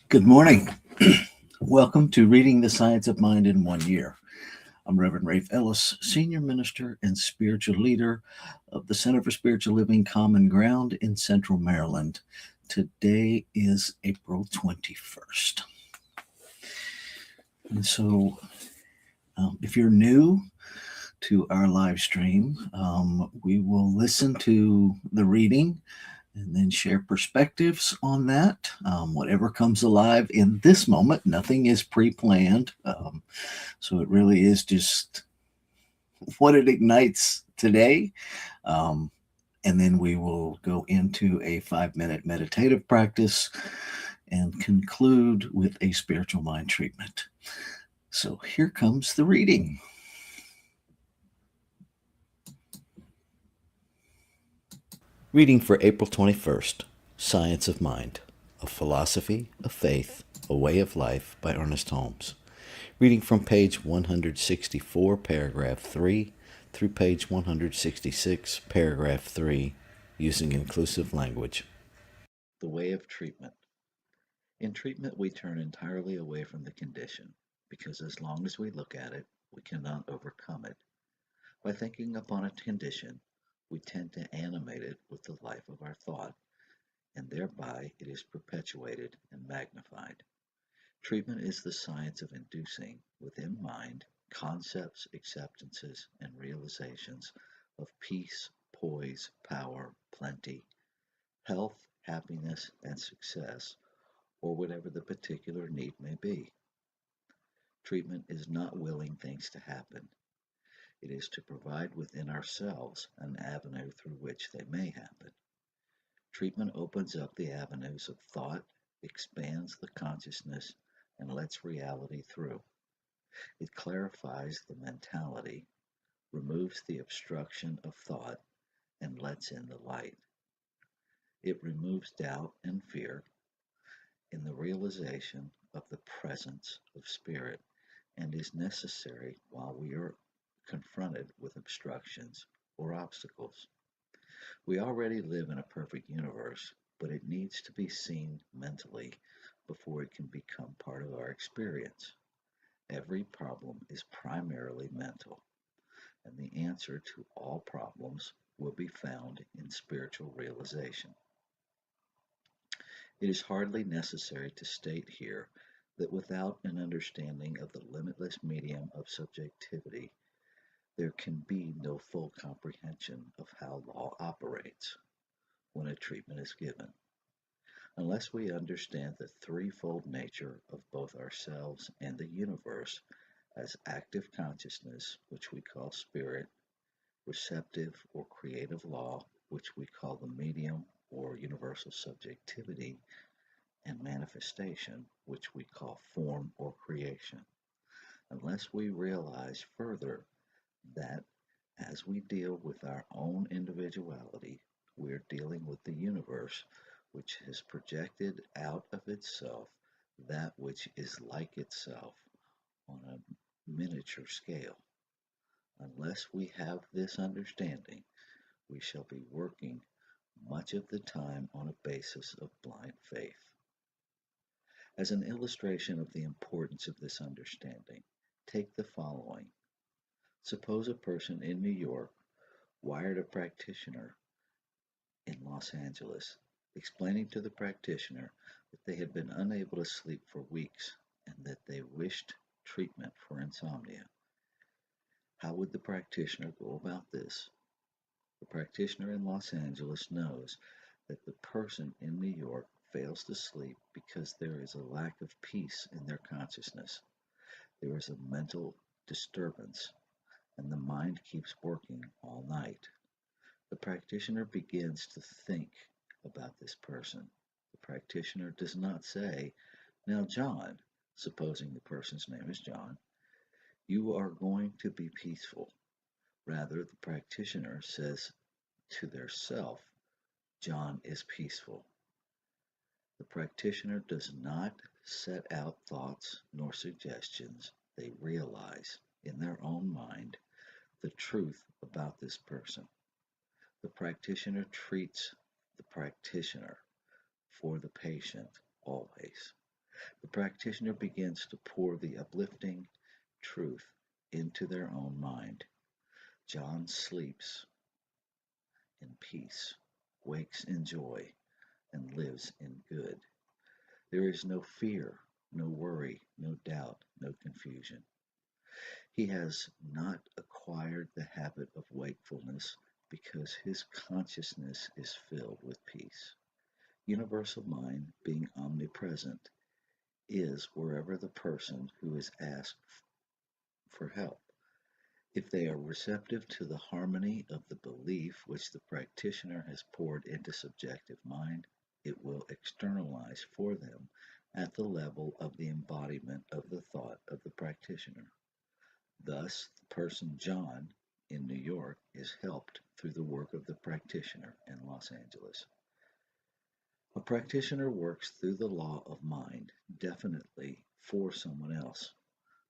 Good morning. Welcome to Reading the Science of Mind in 1 Year. I'm Reverend Rafe Ellis, Senior Minister and Spiritual Leader of the Center for Spiritual Living Common Ground in Central Maryland. Today is April 21st. And so, if you're new to our live stream, we will listen to the reading and then share perspectives on that. Whatever comes alive in this moment, nothing is pre planned. So it really is just what it ignites today. Um, and then we will go into a 5-minute meditative practice and conclude with a spiritual mind treatment. So here comes the reading. Reading for April 21st, Science of Mind, A Philosophy, a Faith, a Way of Life by Ernest Holmes. Reading from page 164, paragraph 3, through page 166, paragraph 3, using inclusive language. The way of treatment. In treatment, we turn entirely away from the condition, because as long as we look at it, we cannot overcome it. By thinking upon a condition, we tend to animate it with the life of our thought, and thereby it is perpetuated and magnified. Treatment is the science of inducing, within mind, concepts, acceptances, and realizations of peace, poise, power, plenty, health, happiness, and success, or whatever the particular need may be. Treatment is not willing things to happen. It is to provide within ourselves an avenue through which they may happen. Treatment opens up the avenues of thought, expands the consciousness, and lets reality through. It clarifies the mentality, removes the obstruction of thought, and lets in the light. It removes doubt and fear in the realization of the presence of spirit and is necessary while we are confronted with obstructions or obstacles. We already live in a perfect universe, but it needs to be seen mentally before it can become part of our experience. Every problem is primarily mental, and the answer to all problems will be found in spiritual realization. It is hardly necessary to state here that without an understanding of the limitless medium of subjectivity, there can be no full comprehension of how law operates when a treatment is given. Unless we understand the threefold nature of both ourselves and the universe as active consciousness, which we call spirit, receptive or creative law, which we call the medium or universal subjectivity, and manifestation, which we call form or creation. Unless we realize further that as we deal with our own individuality, we are dealing with the universe, which has projected out of itself that which is like itself on a miniature scale. Unless we have this understanding, we shall be working much of the time on a basis of blind faith. As an illustration of the importance of this understanding, take the following. Suppose a person in New York wired a practitioner in Los Angeles, explaining to the practitioner that they had been unable to sleep for weeks and that they wished treatment for insomnia. How would the practitioner go about this? The practitioner in Los Angeles knows that the person in New York fails to sleep because there is a lack of peace in their consciousness. There is a mental disturbance, and the mind keeps working all night. The practitioner begins to think about this person. The practitioner does not say, "Now, John," supposing the person's name is John, "you are going to be peaceful." Rather, the practitioner says to their self, "John is peaceful." The practitioner does not set out thoughts nor suggestions. They realize in their own mind the truth about this person. The practitioner treats the practitioner for the patient always. The practitioner begins to pour the uplifting truth into their own mind. John sleeps in peace, wakes in joy, and lives in good. There is no fear, no worry, no doubt, no confusion. He has not acquired the habit of wakefulness because his consciousness is filled with peace. Universal mind, being omnipresent, is wherever the person who is asked for help. If they are receptive to the harmony of the belief which the practitioner has poured into subjective mind, it will externalize for them at the level of the embodiment of the thought of the practitioner. Thus, the person John in New York is helped through the work of the practitioner in Los Angeles. A practitioner works through the law of mind, definitely for someone else.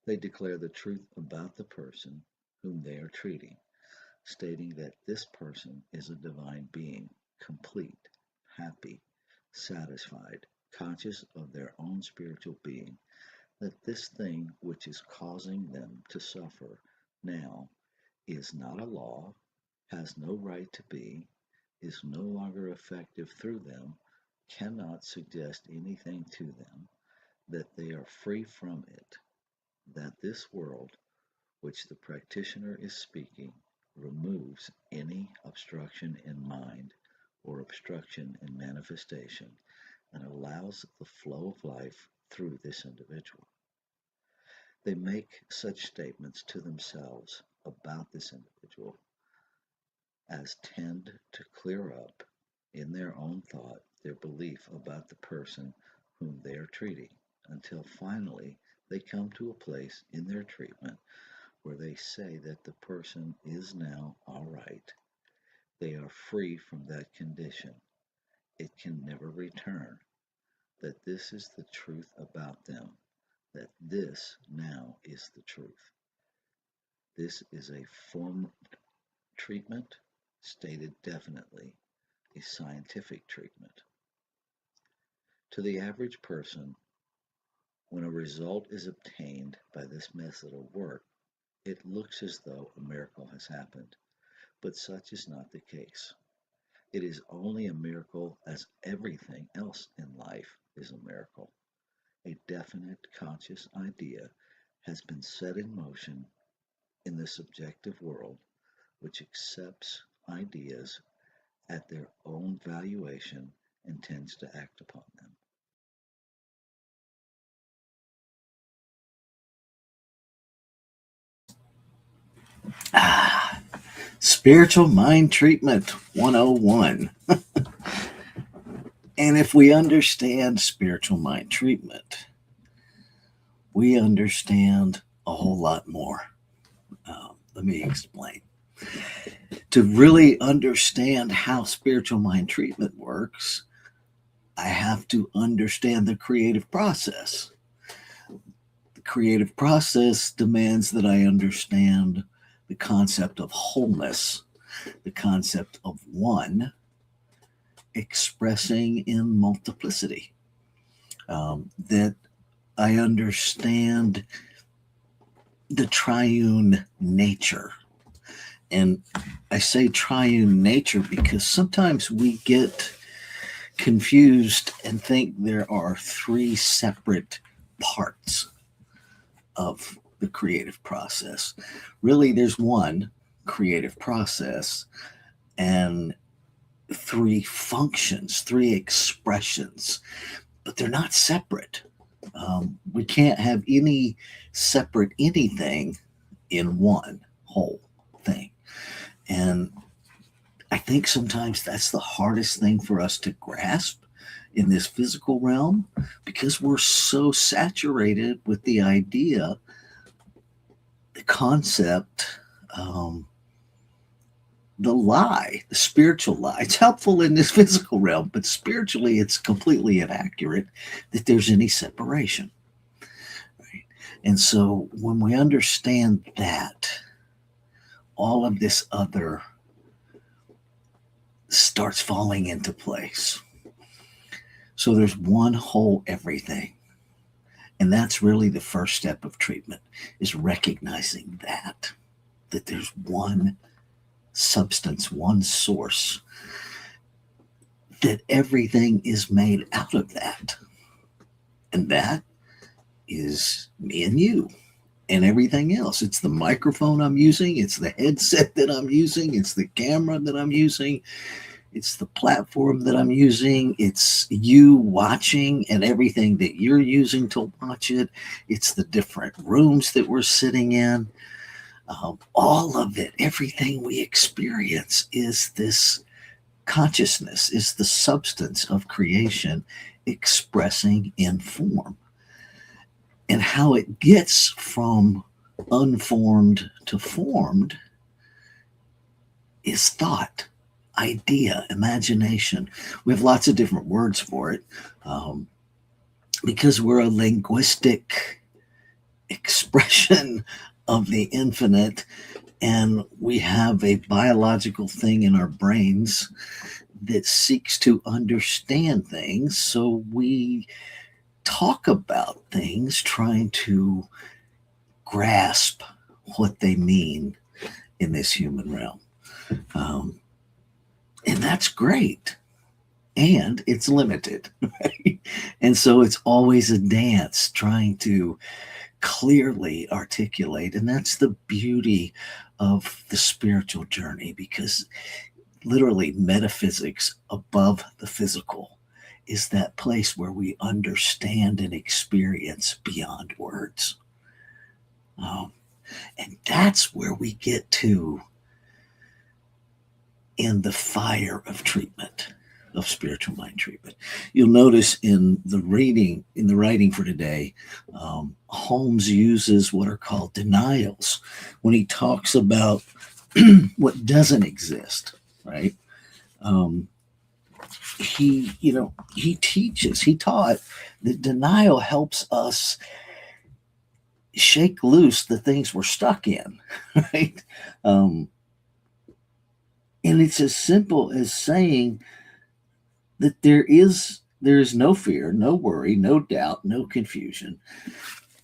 They declare the truth about the person whom they are treating, stating that this person is a divine being, complete, happy, satisfied, conscious of their own spiritual being, that this thing which is causing them to suffer now is not a law, has no right to be, is no longer effective through them, cannot suggest anything to them, that they are free from it, that this world which the practitioner is speaking removes any obstruction in mind or obstruction in manifestation and allows the flow of life through this individual. They make such statements to themselves about this individual as tend to clear up in their own thought their belief about the person whom they are treating until finally they come to a place in their treatment where they say that the person is now all right. They are free from that condition. It can never return. That this is the truth about them. That this now is the truth. This is a form treatment, stated definitely, a scientific treatment. To the average person, when a result is obtained by this method of work, it looks as though a miracle has happened, but such is not the case. It is only a miracle as everything else in life is a miracle. A definite conscious idea has been set in motion in the subjective world, which accepts ideas at their own valuation and tends to act upon them. Ah, Spiritual Mind Treatment 101. And if we understand spiritual mind treatment, we understand a whole lot more. Let me explain. To really understand how spiritual mind treatment works, I have to understand the creative process. The creative process demands that I understand the concept of wholeness, the concept of one expressing in multiplicity. That I understand the triune nature. And I say triune nature because sometimes we get confused and think there are three separate parts of the creative process. Really, there's one creative process and three functions, three expressions, but they're not separate. We can't have any separate anything in one whole thing. And I think sometimes that's the hardest thing for us to grasp in this physical realm because we're so saturated with the idea, the concept, um, the lie, the spiritual lie. It's helpful in this physical realm, but spiritually, it's completely inaccurate that there's any separation. Right? And so when we understand that, all of this other starts falling into place. So there's one whole everything. And that's really the first step of treatment, is recognizing that there's one substance, one source, that everything is made out of that. And that is me and you and everything else. It's the microphone I'm using, it's the headset that I'm using, it's the camera that I'm using, it's the platform that I'm using, it's you watching and everything that you're using to watch it, it's the different rooms that we're sitting in. All of it, everything we experience is this consciousness, is the substance of creation expressing in form. And how it gets from unformed to formed is thought, idea, imagination. We have lots of different words for it, um, because we're a linguistic expression of the infinite, and we have a biological thing in our brains that seeks to understand things. So we talk about things trying to grasp what they mean in this human realm. Um, and that's great. And it's limited, right? And so it's always a dance trying to clearly articulate. And that's the beauty of the spiritual journey, because literally metaphysics above the physical is that place where we understand and experience beyond words. Um, and that's where we get to in the fire of treatment, of spiritual mind treatment. You'll notice in the writing for today, Holmes uses what are called denials when he talks about what doesn't exist, right? Um, he taught that denial helps us shake loose the things we're stuck in, right? Um, and it's as simple as saying that there is no fear, no worry, no doubt, no confusion.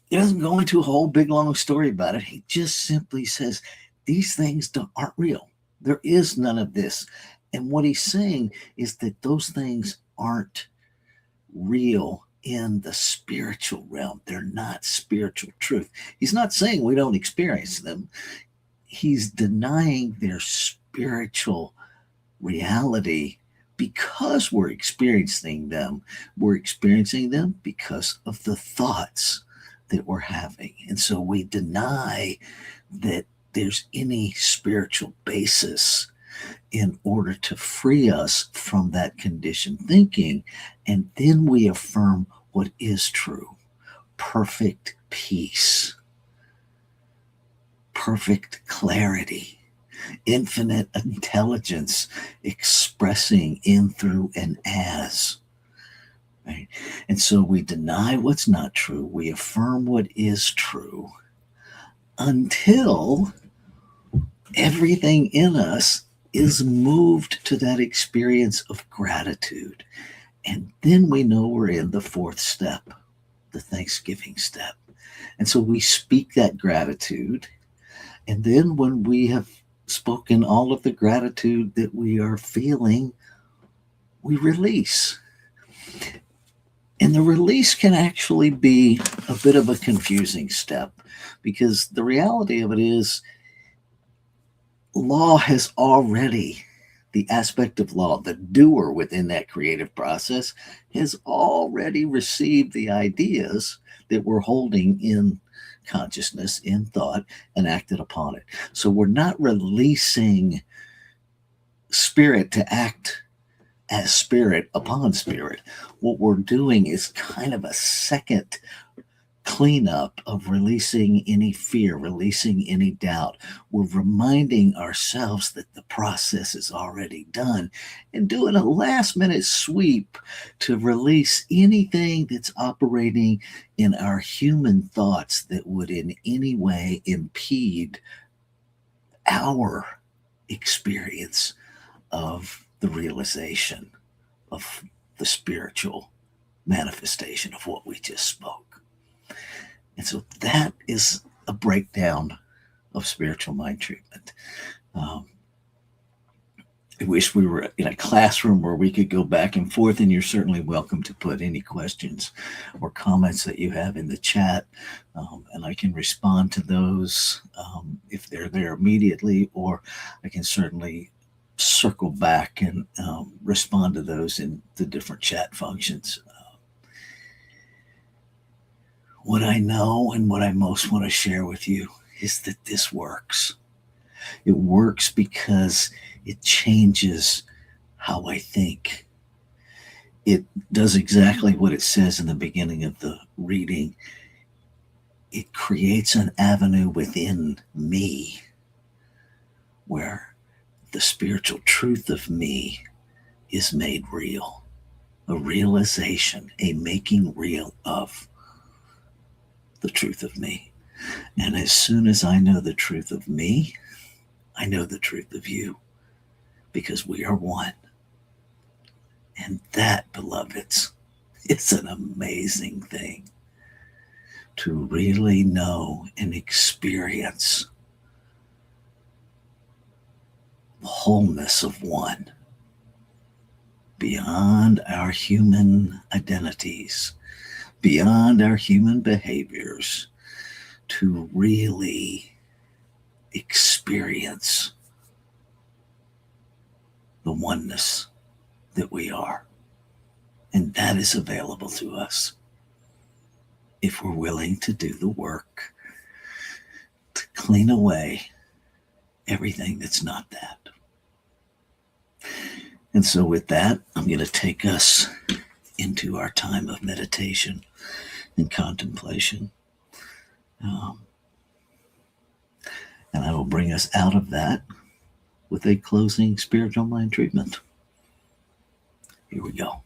He doesn't go into a whole big long story about it. He just simply says these things aren't real. There is none of this. And what he's saying is that those things aren't real in the spiritual realm. They're not spiritual truth. He's not saying we don't experience them. He's denying their spiritual reality because we're experiencing them. We're experiencing them because of the thoughts that we're having. And so we deny that there's any spiritual basis in order to free us from that conditioned thinking. And then we affirm what is true: perfect peace, perfect clarity, infinite intelligence expressing in, through, and as. Right? And so we deny what's not true, we affirm what is true, until everything in us is moved to that experience of gratitude. And then we know we're in the fourth step, the Thanksgiving step. And so we speak that gratitude. And then when we have spoken all of the gratitude that we are feeling, we release. And the release can actually be a bit of a confusing step, because the reality of it is law has already, the aspect of law, the doer within that creative process, has already received the ideas that we're holding in consciousness, in thought, and acted upon it. So we're not releasing spirit to act as spirit upon spirit. What we're doing is kind of a second cleanup of releasing any fear, releasing any doubt. We're reminding ourselves that the process is already done, and doing a last minute sweep to release anything that's operating in our human thoughts that would in any way impede our experience of the realization of the spiritual manifestation of what we just spoke. And so that is a breakdown of spiritual mind treatment. Um, I wish we were in a classroom where we could go back and forth, and you're certainly welcome to put any questions or comments that you have in the chat, and I can respond to those if they're there immediately, or I can certainly circle back and respond to those in the different chat functions. What I know and what I most want to share with you is that this works. It works because it changes how I think. It does exactly what it says in the beginning of the reading. It creates an avenue within me where the spiritual truth of me is made real, a realization, a making real of the truth of me. And as soon as I know the truth of me, I know the truth of you because we are one. And that, beloveds, it's an amazing thing to really know and experience the wholeness of one beyond our human identities, beyond our human behaviors, to really experience the oneness that we are. And that is available to us if we're willing to do the work to clean away everything that's not that. And so, with that, I'm going to take us into our time of meditation and contemplation. Um, and I will bring us out of that with a closing spiritual mind treatment. Here we go.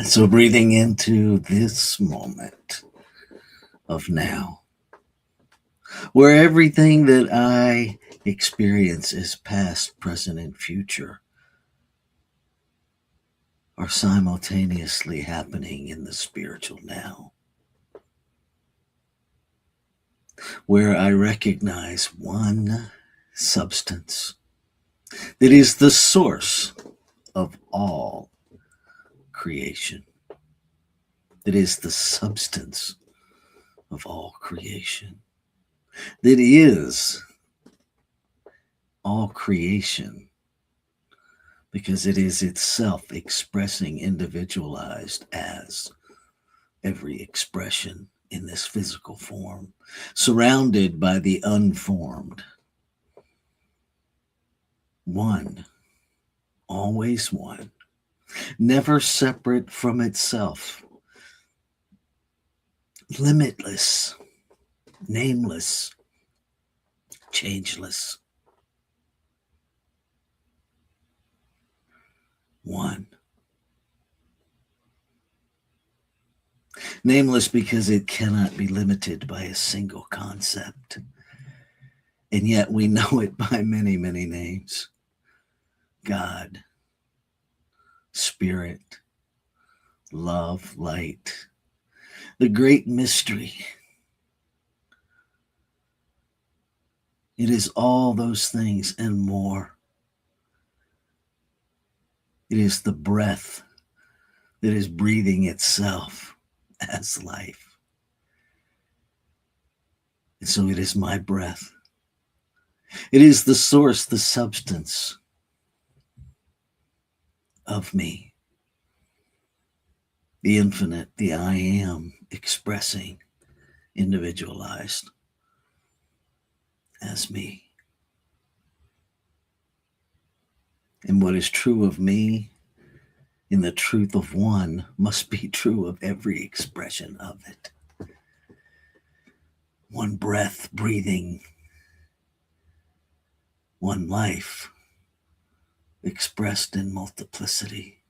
So breathing into this moment of now, where everything that I experience is past, present, and future are simultaneously happening in the spiritual now, where I recognize one substance that is the source of all creation, that is the substance of all creation, that is all creation, because it is itself expressing individualized as every expression in this physical form, surrounded by the unformed. One, always one, never separate from itself, limitless, nameless, changeless. One. Nameless because it cannot be limited by a single concept. And yet we know it by many, many names: God, Spirit, love, light, the great mystery. It is all those things and more. It is the breath that is breathing itself as life. And so it is my breath. It is the source, the substance of me, the infinite, the I am, expressing, individualized as me. And what is true of me in the truth of one must be true of every expression of it. One breath breathing, one life expressed in multiplicity,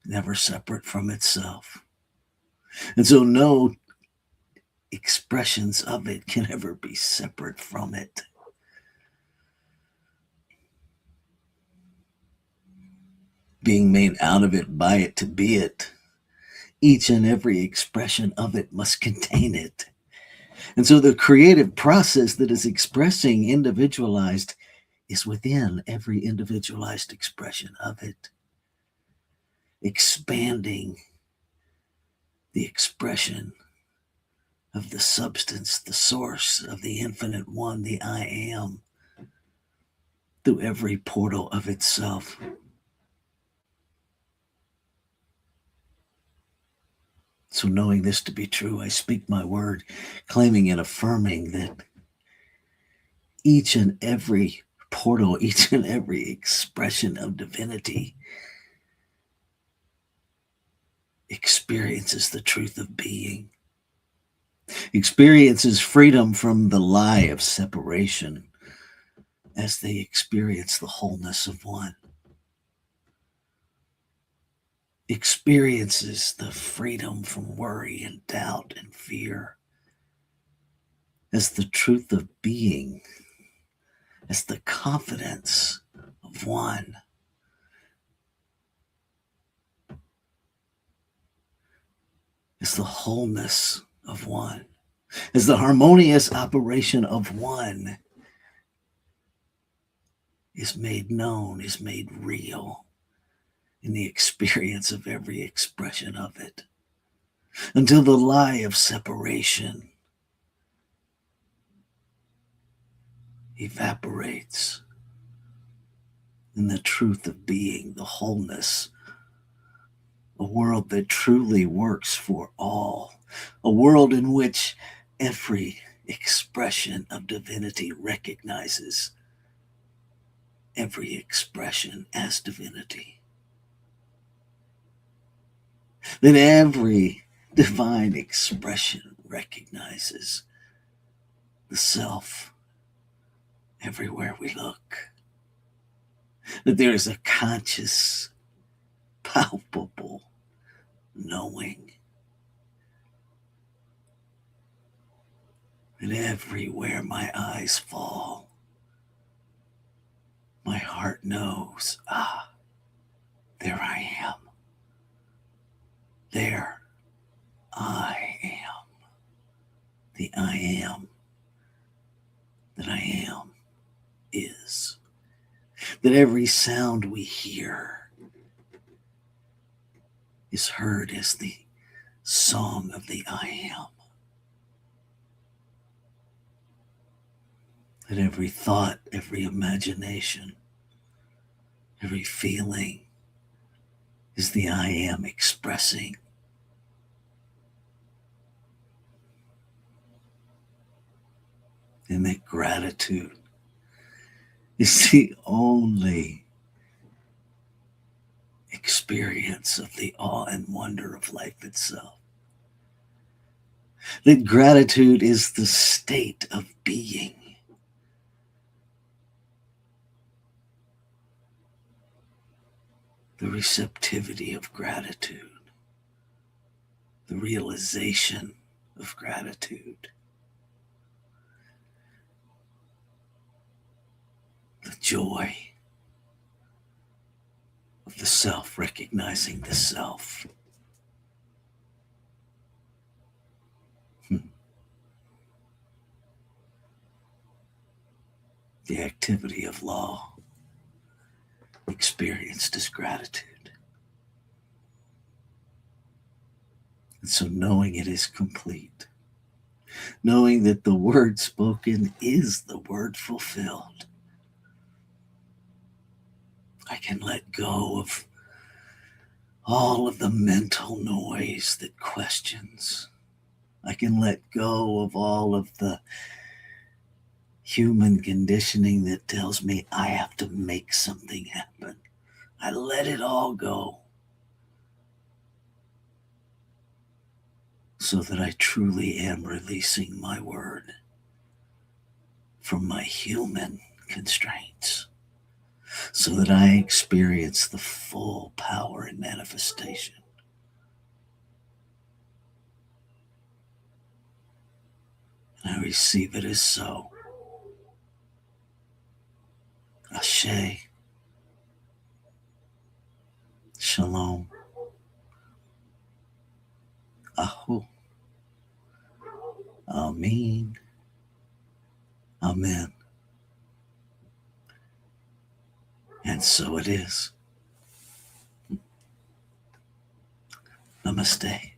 never separate from itself. And so no expressions of it can ever be separate from it. Being made out of it, by it, to be it, each and every expression of it must contain it. And so the creative process that is expressing individualized is within every individualized expression of it, expanding the expression of the substance, the source of the infinite one, the I am, through every portal of itself. So knowing this to be true, I speak my word, claiming and affirming that each and every portal, each and every expression of divinity experiences the truth of being, experiences freedom from the lie of separation as they experience the wholeness of one, experiences the freedom from worry and doubt and fear as the truth of being, as the confidence of one. As the wholeness of one, as the harmonious operation of one is made known, is made real in the experience of every expression of it, until the lie of separation evaporates in the truth of being, the wholeness, a world that truly works for all, a world in which every expression of divinity recognizes every expression as divinity. That every divine expression recognizes the self everywhere we look. That there is a conscious palpable knowing that everywhere my eyes fall, my heart knows, there I am. There I am. The I am that I am is. That every sound we hear is heard as the song of the I am. That every thought, every imagination, every feeling is the I am expressing. And that gratitude is the only experience of the awe and wonder of life itself. That gratitude is the state of being. The receptivity of gratitude. The realization of gratitude. The joy of the self, recognizing the self. The activity of law experienced as gratitude. And so knowing it is complete, knowing that the word spoken is the word fulfilled, I can let go of all of the mental noise that questions. I can let go of all of the human conditioning that tells me I have to make something happen. I let it all go so that I truly am releasing my word from my human constraints, so that I experience the full power and manifestation. And I receive it as so. Ashe. Shalom. Ahu. Amen. Amen. And so it is. Namaste.